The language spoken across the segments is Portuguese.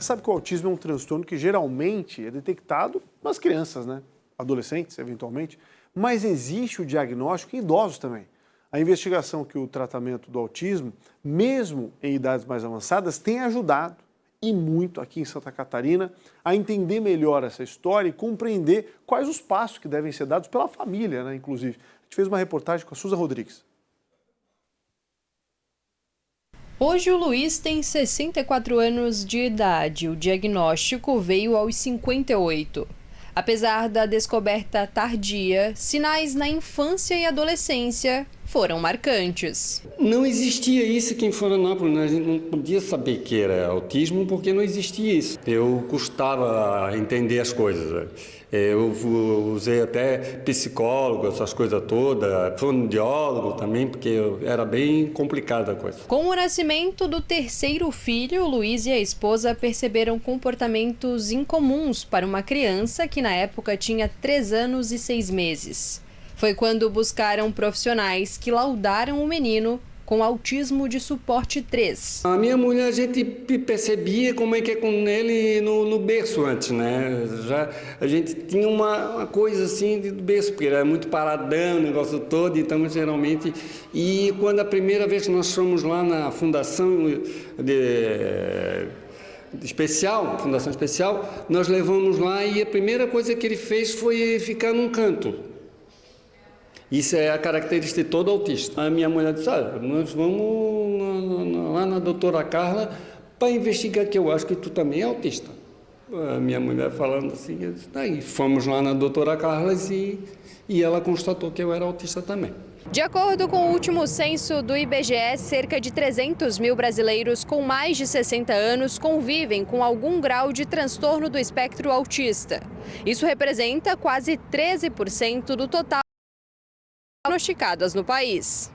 Você sabe que o autismo é um transtorno que geralmente é detectado nas crianças, né? Adolescentes, eventualmente, mas existe o diagnóstico em idosos também. A investigação que o tratamento do autismo, mesmo em idades mais avançadas, tem ajudado, e muito aqui em Santa Catarina, a entender melhor essa história e compreender quais os passos que devem ser dados pela família, né, inclusive. A gente fez uma reportagem com a Suza Rodrigues. Hoje o Luiz tem 64 anos de idade. O diagnóstico veio aos 58. Apesar da descoberta tardia, sinais na infância e adolescência foram marcantes. Não existia isso aqui em Florianópolis, né? A gente não podia saber que era autismo porque não existia isso. Eu custava entender as coisas. Eu usei até psicólogo, essas coisas todas, fonoaudiólogo também, porque era bem complicada a coisa. Com o nascimento do terceiro filho, o Luiz e a esposa perceberam comportamentos incomuns para uma criança que na época tinha 3 anos e 6 meses. Foi quando buscaram profissionais que laudaram o menino com autismo de suporte 3. A minha mulher, a gente percebia como é que é com ele no berço antes, né? Já a gente tinha uma coisa assim de berço, porque era muito paradão o negócio todo, então geralmente... E quando a primeira vez que nós fomos lá na Fundação Fundação Especial, nós levamos lá e a primeira coisa que ele fez foi ficar num canto. Isso é a característica de todo autista. A minha mulher disse, nós vamos lá na doutora Carla para investigar, que eu acho que tu também é autista. A minha mulher falando assim, eu disse, aí fomos lá na doutora Carla e ela constatou que eu era autista também. De acordo com o último censo do IBGE, cerca de 300 mil brasileiros com mais de 60 anos convivem com algum grau de transtorno do espectro autista. Isso representa quase 13% do total diagnosticadas no país.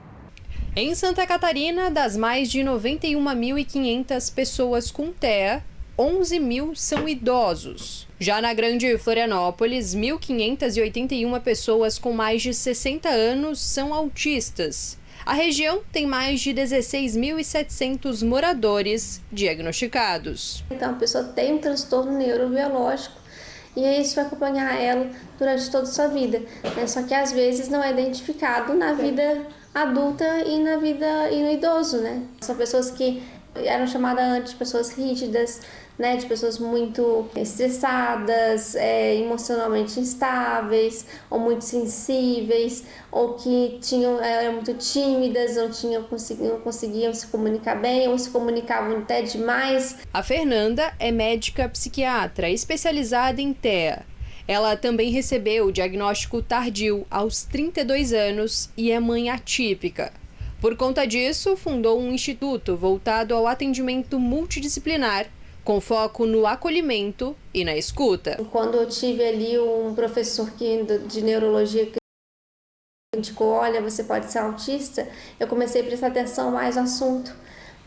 Em Santa Catarina, das mais de 91.500 pessoas com TEA, 11 mil são idosos. Já na Grande Florianópolis, 1.581 pessoas com mais de 60 anos são autistas. A região tem mais de 16.700 moradores diagnosticados. Então, a pessoa tem um transtorno neurobiológico e isso vai acompanhar ela durante toda a sua vida, né? Só que às vezes não é identificado na vida adulta e no idoso, né? São pessoas que eram chamadas antes de pessoas rígidas, né? De pessoas muito estressadas, emocionalmente instáveis, ou muito sensíveis, ou que eram muito tímidas, não conseguiam se comunicar bem, ou se comunicavam até demais. A Fernanda é médica psiquiatra especializada em TEA. Ela também recebeu o diagnóstico tardio aos 32 anos e é mãe atípica. Por conta disso, fundou um instituto voltado ao atendimento multidisciplinar, com foco no acolhimento e na escuta. Quando eu tive ali um professor de neurologia que indicou, olha, você pode ser autista, eu comecei a prestar atenção mais no assunto,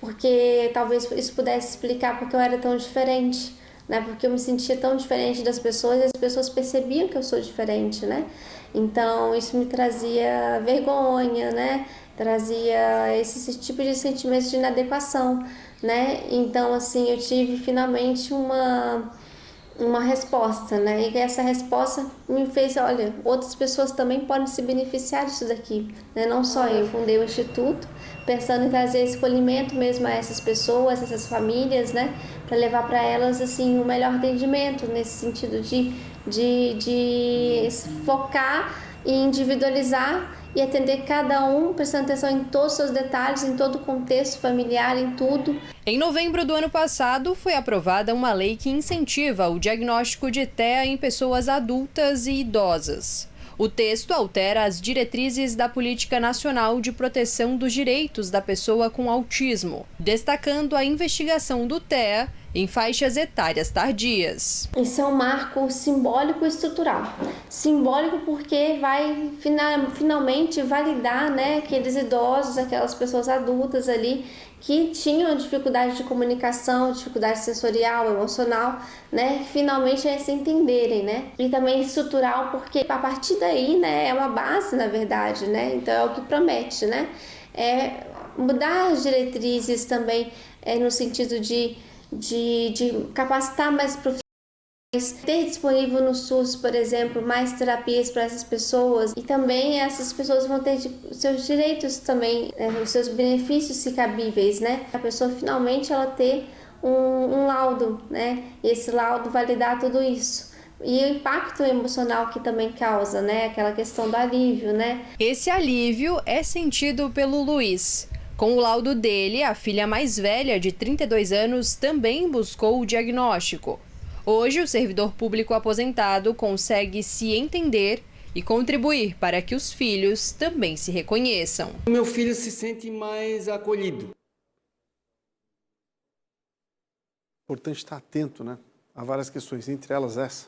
porque talvez isso pudesse explicar porque eu era tão diferente, né? Porque eu me sentia tão diferente das pessoas e as pessoas percebiam que eu sou diferente, né? Então isso me trazia vergonha, né? Trazia esse tipo de sentimento de inadequação, né? Então, assim, eu tive finalmente uma resposta, né? E essa resposta me fez, olha, outras pessoas também podem se beneficiar disso daqui, né? Não só eu. Fundei o Instituto pensando em trazer esse acolhimento mesmo a essas pessoas, essas famílias, né? Para levar para elas, assim, o melhor atendimento nesse sentido de focar e individualizar e atender cada um, prestando atenção em todos os seus detalhes, em todo o contexto familiar, em tudo. Em novembro do ano passado, foi aprovada uma lei que incentiva o diagnóstico de TEA em pessoas adultas e idosas. O texto altera as diretrizes da Política Nacional de Proteção dos Direitos da Pessoa com Autismo, destacando a investigação do TEA em faixas etárias tardias. Isso é um marco simbólico e estrutural. Simbólico porque vai finalmente validar, né, aqueles idosos, aquelas pessoas adultas ali que tinham dificuldade de comunicação, dificuldade sensorial, emocional, né, que finalmente se entenderem, né? E também estrutural porque a partir daí, né, é uma base, na verdade, né? Então é o que promete, né? É mudar as diretrizes também no sentido de de capacitar mais profissionais, ter disponível no SUS, por exemplo, mais terapias para essas pessoas, e também essas pessoas vão ter seus direitos também, os seus benefícios se cabíveis, né? A pessoa finalmente ela ter um laudo, né? E esse laudo validar tudo isso. E o impacto emocional que também causa, né? Aquela questão do alívio, né? Esse alívio é sentido pelo Luiz. Com o laudo dele, a filha mais velha, de 32 anos, também buscou o diagnóstico. Hoje, o servidor público aposentado consegue se entender e contribuir para que os filhos também se reconheçam. O meu filho se sente mais acolhido. Importante estar atento, né, a várias questões, entre elas essa.